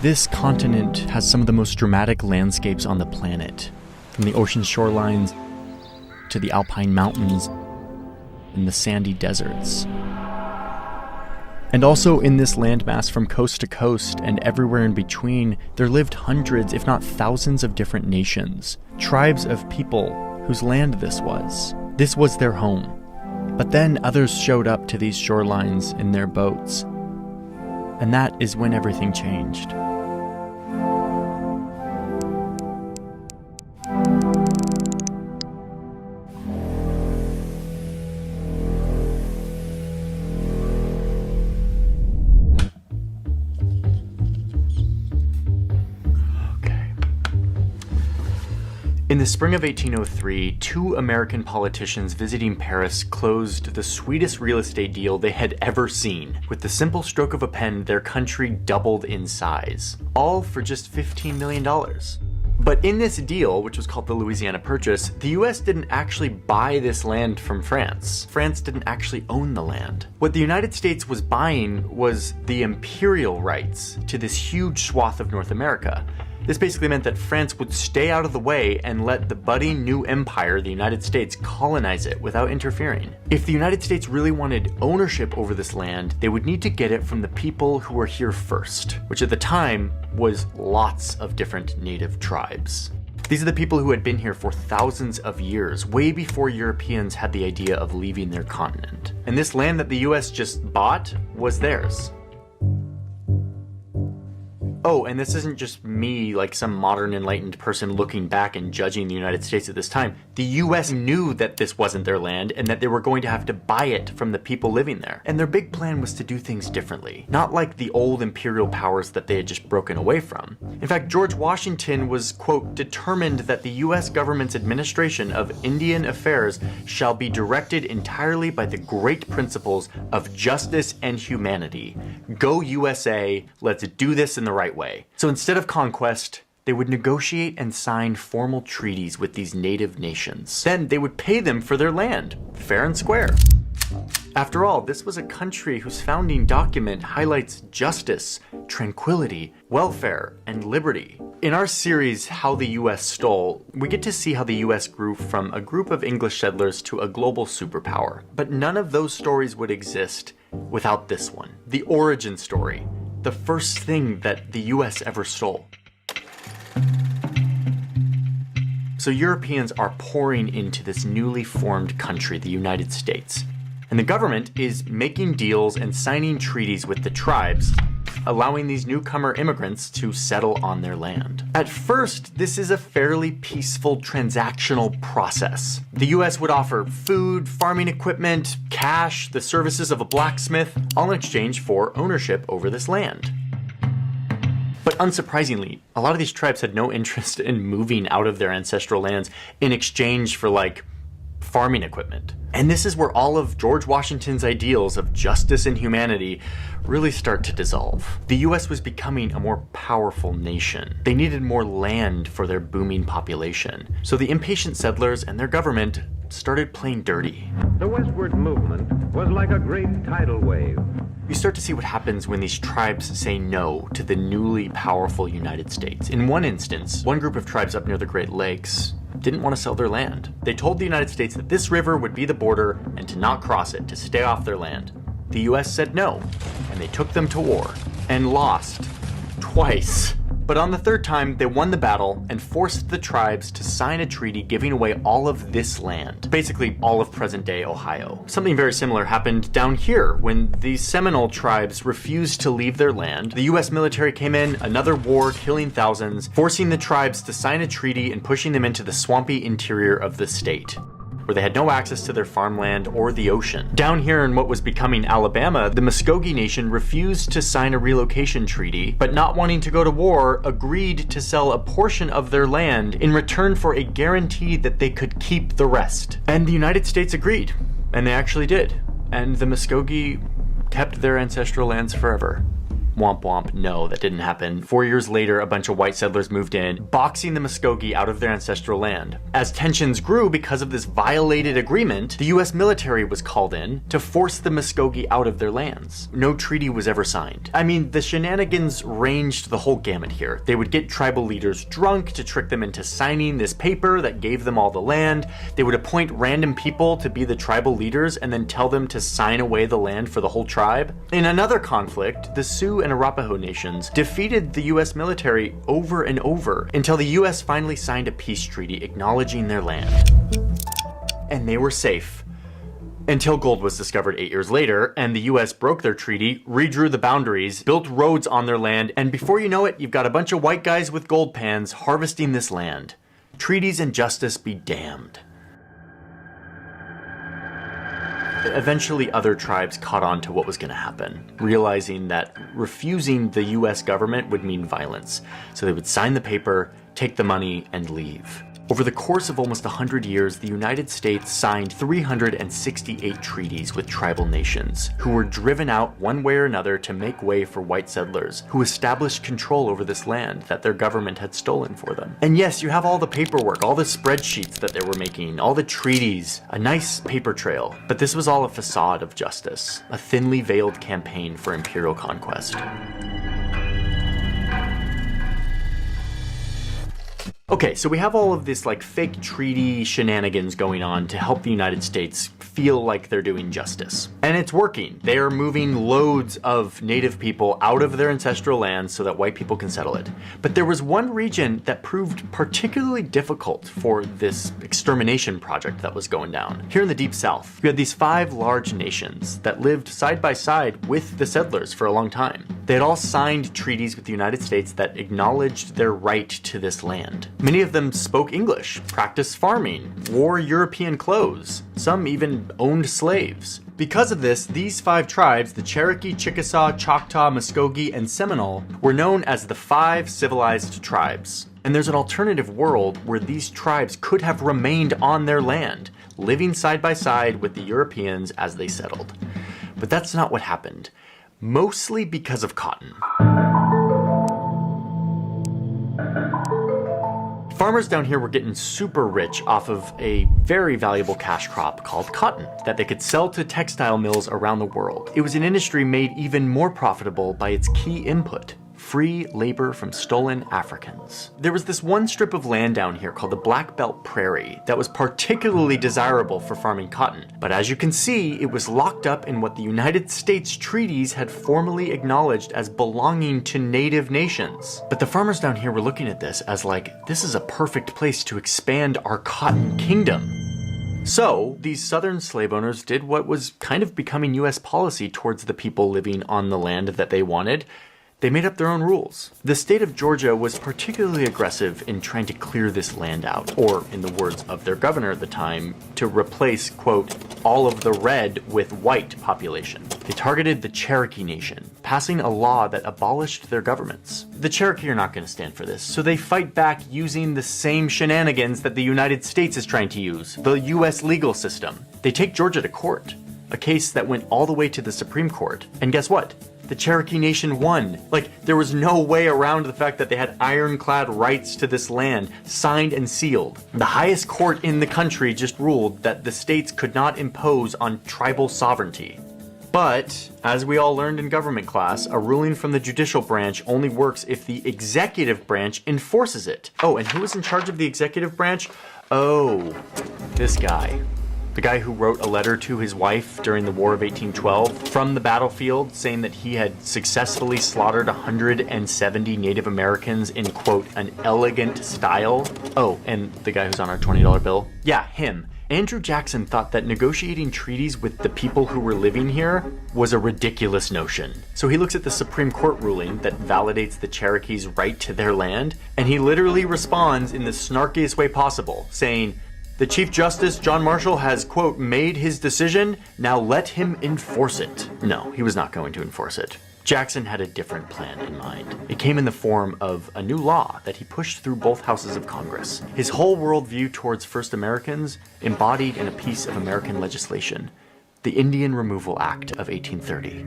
This continent has some of the most dramatic landscapes on the planet, from the ocean shorelines to the alpine mountains and the sandy deserts. And also in this landmass from coast to coast and everywhere in between, there lived hundreds, if not thousands of different nations, tribes of people whose land this was. This was their home. But then others showed up to these shorelines in their boats. And that is when everything changed. In the spring of 1803, two American politicians visiting Paris closed the sweetest real estate deal they had ever seen. With the simple stroke of a pen, their country doubled in size. All for just $15 million. But in this deal, which was called the Louisiana Purchase, the US didn't actually buy this land from France. France didn't actually own the land. What the United States was buying was the imperial rights to this huge swath of North America. This basically meant that France would stay out of the way and let the budding new empire, the United States, colonize it without interfering. If the United States really wanted ownership over this land, they would need to get it from the people who were here first, which at the time was lots of different native tribes. These are the people who had been here for thousands of years, way before Europeans had the idea of leaving their continent. And this land that the US just bought was theirs. Oh, and this isn't just me, like some modern enlightened person looking back and judging the United States at this time. The US knew that this wasn't their land and that they were going to have to buy it from the people living there. And their big plan was to do things differently, not like the old imperial powers that they had just broken away from. In fact, George Washington was, quote, determined that the US government's administration of Indian affairs shall be directed entirely by the great principles of justice and humanity. Go USA, let's do this in the right way. So instead of conquest, they would negotiate and sign formal treaties with these native nations. Then they would pay them for their land, fair and square. After all, this was a country whose founding document highlights justice, tranquility, welfare, and liberty. In our series, How the US Stole, we get to see how the US grew from a group of English settlers to a global superpower. But none of those stories would exist without this one, the origin story. The first thing that the US ever stole. So Europeans are pouring into this newly formed country, the United States. And the government is making deals and signing treaties with the tribes, allowing these newcomer immigrants to settle on their land. At first, this is a fairly peaceful transactional process. The US would offer food, farming equipment, cash, the services of a blacksmith, all in exchange for ownership over this land. But unsurprisingly, a lot of these tribes had no interest in moving out of their ancestral lands in exchange for, like, farming equipment. And this is where all of George Washington's ideals of justice and humanity really start to dissolve. The US was becoming a more powerful nation. They needed more land for their booming population. So the impatient settlers and their government started playing dirty. The westward movement was like a great tidal wave. You start to see what happens when these tribes say no to the newly powerful United States. In one instance, one group of tribes up near the Great Lakes didn't want to sell their land. They told the United States that this river would be the border and to not cross it, to stay off their land. The US said no, and they took them to war, and lost twice. But on the third time, they won the battle and forced the tribes to sign a treaty giving away all of this land. Basically, all of present-day Ohio. Something very similar happened down here when the Seminole tribes refused to leave their land. The US military came in, another war, killing thousands, forcing the tribes to sign a treaty and pushing them into the swampy interior of the state, where they had no access to their farmland or the ocean. Down here in what was becoming Alabama, the Muskogee Nation refused to sign a relocation treaty, but not wanting to go to war, agreed to sell a portion of their land in return for a guarantee that they could keep the rest. And the United States agreed, and they actually did. And the Muskogee kept their ancestral lands forever. Womp womp, no, that didn't happen. 4 years later, a bunch of white settlers moved in, boxing the Muskogee out of their ancestral land. As tensions grew because of this violated agreement, the US military was called in to force the Muskogee out of their lands. No treaty was ever signed. I mean, the shenanigans ranged the whole gamut here. They would get tribal leaders drunk to trick them into signing this paper that gave them all the land. They would appoint random people to be the tribal leaders and then tell them to sign away the land for the whole tribe. In another conflict, the Sioux and Arapaho nations defeated the US military over and over until the US finally signed a peace treaty acknowledging their land. And they were safe. Until gold was discovered 8 years later, and the US broke their treaty, redrew the boundaries, built roads on their land, and before you know it, you've got a bunch of white guys with gold pans harvesting this land. Treaties and justice be damned. Eventually, other tribes caught on to what was going to happen, realizing that refusing the US government would mean violence. So they would sign the paper, take the money, and leave. Over the course of almost 100 years, the United States signed 368 treaties with tribal nations, who were driven out one way or another to make way for white settlers, who established control over this land that their government had stolen for them. And yes, you have all the paperwork, all the spreadsheets that they were making, all the treaties, a nice paper trail, but this was all a facade of justice, a thinly veiled campaign for imperial conquest. Okay, so we have all of this like fake treaty shenanigans going on to help the United States feel like they're doing justice. And it's working. They are moving loads of native people out of their ancestral lands so that white people can settle it. But there was one region that proved particularly difficult for this extermination project that was going down. Here in the Deep South, you had these 5 large nations that lived side by side with the settlers for a long time. They had all signed treaties with the United States that acknowledged their right to this land. Many of them spoke English, practiced farming, wore European clothes. Some even owned slaves. Because of this, these 5 tribes, the Cherokee, Chickasaw, Choctaw, Muskogee, and Seminole, were known as the 5 civilized tribes. And there's an alternative world where these tribes could have remained on their land, living side by side with the Europeans as they settled. But that's not what happened, mostly because of cotton. Farmers down here were getting super rich off of a very valuable cash crop called cotton that they could sell to textile mills around the world. It was an industry made even more profitable by its key input: free labor from stolen Africans. There was this one strip of land down here called the Black Belt Prairie that was particularly desirable for farming cotton. But as you can see, it was locked up in what the United States treaties had formally acknowledged as belonging to native nations. But the farmers down here were looking at this as like, this is a perfect place to expand our cotton kingdom. So, these southern slave owners did what was kind of becoming US policy towards the people living on the land that they wanted. They made up their own rules. The state of Georgia was particularly aggressive in trying to clear this land out, or in the words of their governor at the time, to replace, quote, all of the red with white population. They targeted the Cherokee Nation, passing a law that abolished their governments. The Cherokee are not going to stand for this, so they fight back using the same shenanigans that the United States is trying to use, the US legal system. They take Georgia to court, a case that went all the way to the Supreme Court. And guess what? The Cherokee Nation won. Like, there was no way around the fact that they had ironclad rights to this land, signed and sealed. The highest court in the country just ruled that the states could not impose on tribal sovereignty. But, as we all learned in government class, a ruling from the judicial branch only works if the executive branch enforces it. Oh, and who was in charge of the executive branch? Oh, this guy. The guy who wrote a letter to his wife during the War of 1812 from the battlefield saying that he had successfully slaughtered 170 Native Americans in, quote, an elegant style. Oh, and the guy who's on our $20 bill? Yeah, him. Andrew Jackson thought that negotiating treaties with the people who were living here was a ridiculous notion. So he looks at the Supreme Court ruling that validates the Cherokees' right to their land, and he literally responds in the snarkiest way possible, saying, "The Chief Justice, John Marshall, has, quote, made his decision. Now let him enforce it." No, he was not going to enforce it. Jackson had a different plan in mind. It came in the form of a new law that he pushed through both houses of Congress. His whole worldview towards First Americans embodied in a piece of American legislation, the Indian Removal Act of 1830.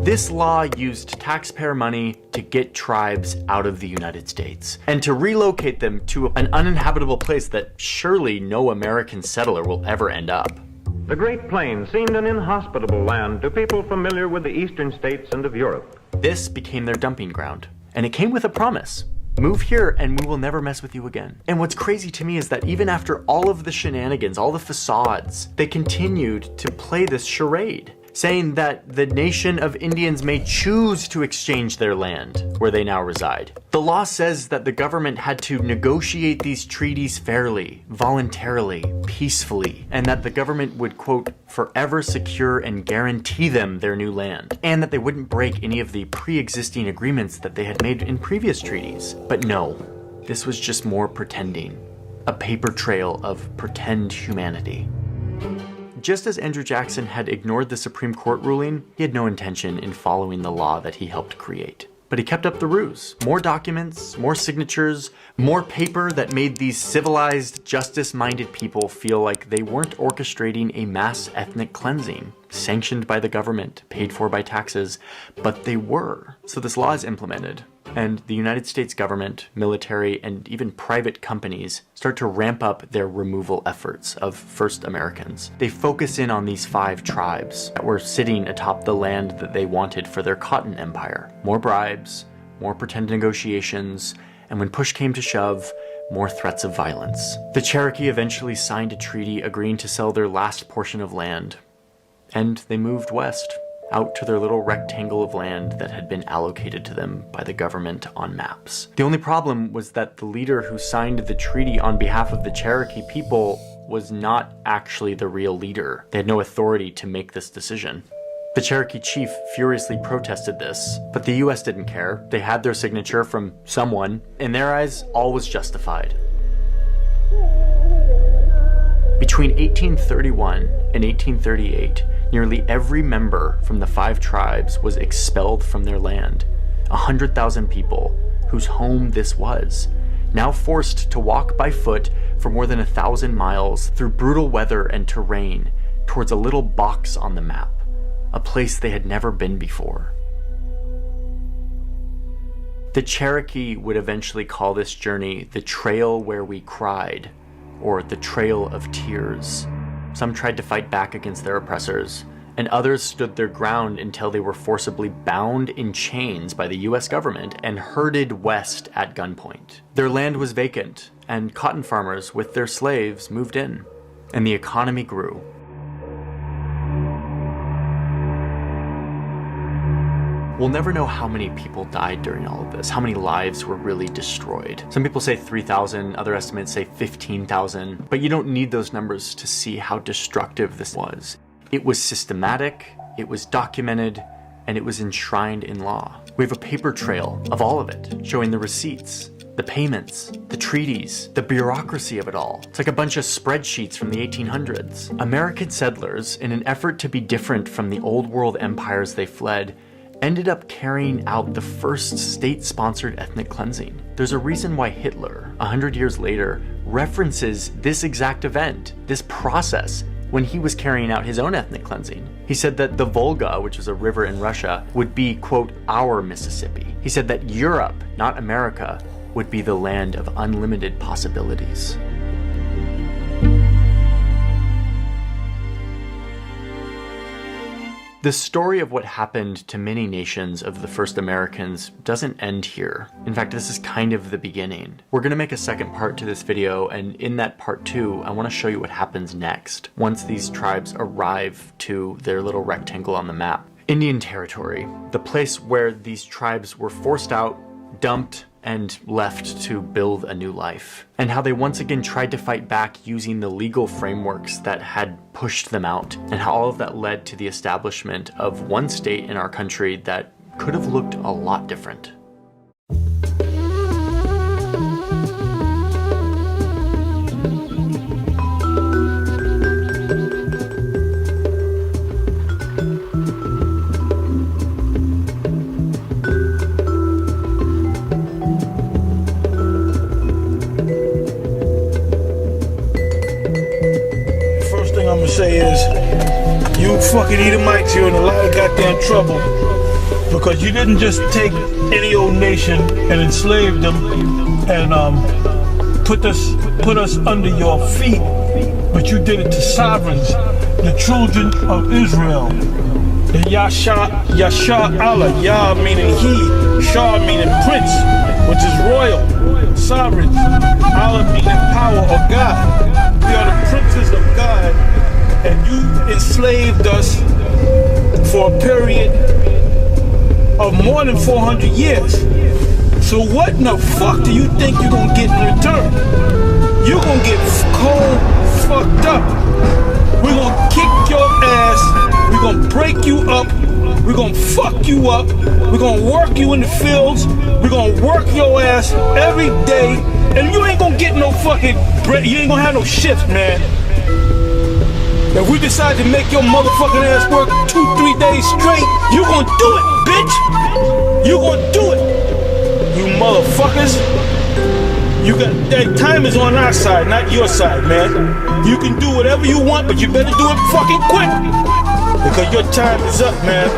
This law used taxpayer money to get tribes out of the United States and to relocate them to an uninhabitable place that surely no American settler will ever end up. The Great Plains seemed an inhospitable land to people familiar with the eastern states and of Europe. This became their dumping ground, and it came with a promise. Move here and we will never mess with you again. And what's crazy to me is that even after all of the shenanigans, all the facades, they continued to play this charade, saying that the nation of Indians may choose to exchange their land where they now reside. The law says that the government had to negotiate these treaties fairly, voluntarily, peacefully, and that the government would, quote, forever secure and guarantee them their new land, and that they wouldn't break any of the pre-existing agreements that they had made in previous treaties. But no, this was just more pretending, a paper trail of pretend humanity. Just as Andrew Jackson had ignored the Supreme Court ruling, he had no intention in following the law that he helped create. But he kept up the ruse. More documents, more signatures, more paper that made these civilized, justice-minded people feel like they weren't orchestrating a mass ethnic cleansing, sanctioned by the government, paid for by taxes, but they were. So this law is implemented, and the United States government, military, and even private companies start to ramp up their removal efforts of first Americans. They focus in on these 5 tribes that were sitting atop the land that they wanted for their cotton empire. More bribes, more pretend negotiations, and when push came to shove, more threats of violence. The Cherokee eventually signed a treaty agreeing to sell their last portion of land, and they moved west, out to their little rectangle of land that had been allocated to them by the government on maps. The only problem was that the leader who signed the treaty on behalf of the Cherokee people was not actually the real leader. They had no authority to make this decision. The Cherokee chief furiously protested this, but the US didn't care. They had their signature from someone. In their eyes, all was justified. Between 1831 and 1838, nearly every member from the 5 tribes was expelled from their land. 100,000 people, whose home this was, now forced to walk by foot for more than 1,000 miles through brutal weather and terrain towards a little box on the map, a place they had never been before. The Cherokee would eventually call this journey the Trail Where We Cried, or the Trail of Tears. Some tried to fight back against their oppressors, and others stood their ground until they were forcibly bound in chains by the US government and herded west at gunpoint. Their land was vacant, and cotton farmers with their slaves moved in, and the economy grew. We'll never know how many people died during all of this, how many lives were really destroyed. Some people say 3,000, other estimates say 15,000, but you don't need those numbers to see how destructive this was. It was systematic, it was documented, and it was enshrined in law. We have a paper trail of all of it, showing the receipts, the payments, the treaties, the bureaucracy of it all. It's like a bunch of spreadsheets from the 1800s. American settlers, in an effort to be different from the old world empires they fled, ended up carrying out the first state-sponsored ethnic cleansing. There's a reason why Hitler, 100 years later, references this exact event, this process, when he was carrying out his own ethnic cleansing. He said that the Volga, which is a river in Russia, would be, quote, our Mississippi. He said that Europe, not America, would be the land of unlimited possibilities. The story of what happened to many nations of the first Americans doesn't end here. In fact, this is kind of the beginning. We're gonna make a second part to this video, and in that part 2, I wanna show you what happens next once these tribes arrive to their little rectangle on the map. Indian Territory, the place where these tribes were forced out, dumped, and left to build a new life, and how they once again tried to fight back using the legal frameworks that had pushed them out, and how all of that led to the establishment of one state in our country that could have looked a lot different. Say is, you fucking Edomites, you're in a lot of goddamn trouble. Because you didn't just take any old nation and enslave them and put us under your feet, but you did it to sovereigns, the children of Israel. The Yasha Allah, Yah meaning he, Shah meaning prince, which is royal, sovereign, Allah meaning power or God. We are the princes of God, and you enslaved us for a period of more than 400 years. So what in the fuck do you think you're gonna get in return? You're gonna get cold fucked up. We're gonna kick your ass, we're gonna break you up, we're gonna fuck you up, we're gonna work you in the fields, we're gonna work your ass every day, and you ain't gonna get no fucking break, you ain't gonna have no shifts, man. If we decide to make your motherfucking ass work 2-3 days straight, you gonna do it, bitch! You gonna do it, you motherfuckers! You got that time is on our side, not your side, man. You can do whatever you want, but you better do it fucking quick, because your time is up, man.